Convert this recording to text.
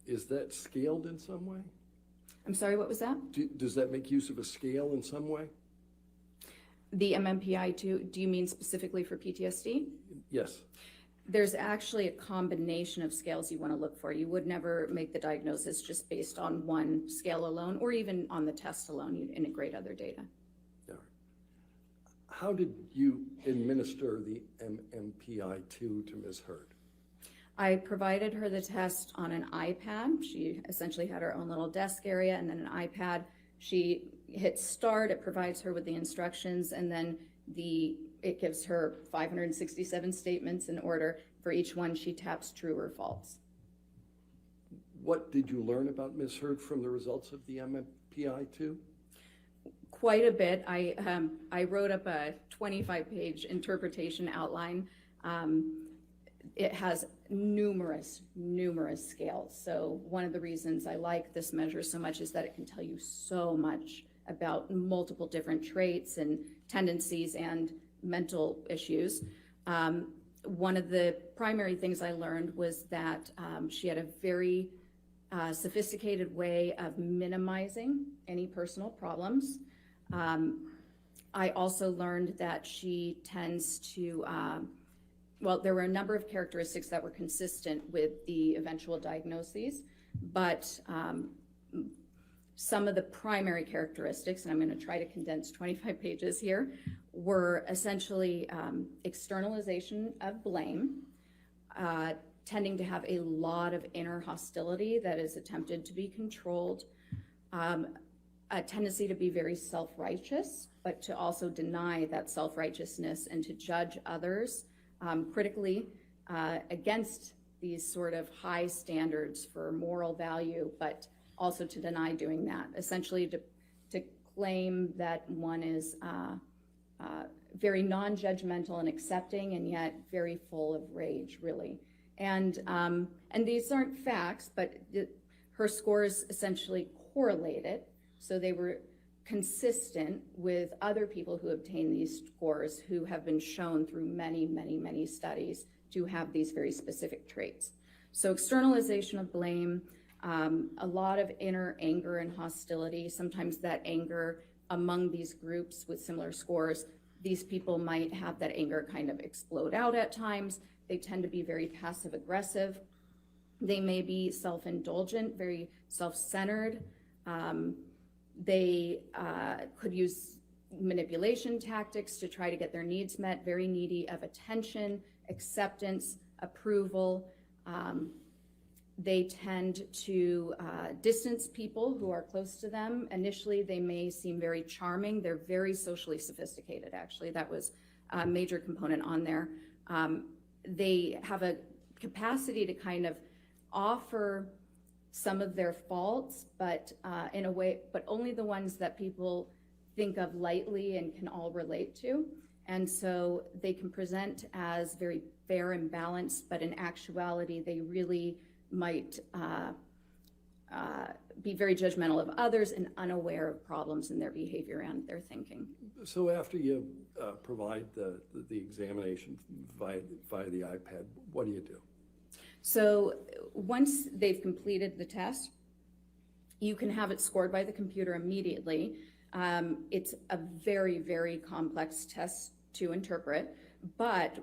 Is that scaled in some way? I'm sorry, what was that? Does that make use of a scale in some way? The MMPI-2, do you mean specifically for PTSD? Yes. There's actually a combination of scales you want to look for. You would never make the diagnosis just based on one scale alone, or even on the test alone. You'd integrate other data. All right. How did you administer the MMPI-2 to Ms. Hurd? I provided her the test on an iPad. She essentially had her own little desk area and then an iPad. She hits start, it provides her with the instructions, and then it gives her 567 statements in order. For each one, she taps true or false. What did you learn about Ms. Hurd from the results of the MMPI-2? Quite a bit. I wrote up a 25-page interpretation outline. It has numerous scales. So one of the reasons I like this measure so much is that it can tell you so much about multiple different traits and tendencies and mental issues. One of the primary things I learned was that she had a very sophisticated way of minimizing any personal problems. I also learned that she tends to, well, there were a number of characteristics that were consistent with the eventual diagnoses, but some of the primary characteristics, and I'm going to try to condense 25 pages here, were essentially externalization of blame, tending to have a lot of inner hostility that is attempted to be controlled, a tendency to be very self-righteous, but to also deny that self-righteousness and to judge others critically against these sort of high standards for moral value, but also to deny doing that, essentially to claim that one is very non-judgmental and accepting, and yet very full of rage, really. And these aren't facts, but her scores essentially correlated, so they were consistent with other people who obtain these scores who have been shown through many studies to have these very specific traits. So externalization of blame, a lot of inner anger and hostility. Sometimes that anger among these groups with similar scores, these people might have that anger kind of explode out at times. They tend to be very passive aggressive. They may be self-indulgent, very self-centered. They could use manipulation tactics to try to get their needs met, very needy of attention, acceptance, approval. They tend to distance people who are close to them. Initially, they may seem very charming. They're very socially sophisticated, actually. That was a major component on there. They have a capacity to kind of offer some of their faults, but in a way, but only the ones that people think of lightly and can all relate to. And so they can present as very fair and balanced, but in actuality, they really might be very judgmental of others and unaware of problems in their behavior and their thinking. So after you provide the examination via the iPad, what do you do? So once they've completed the test, you can have it scored by the computer immediately. It's a very complex test to interpret, but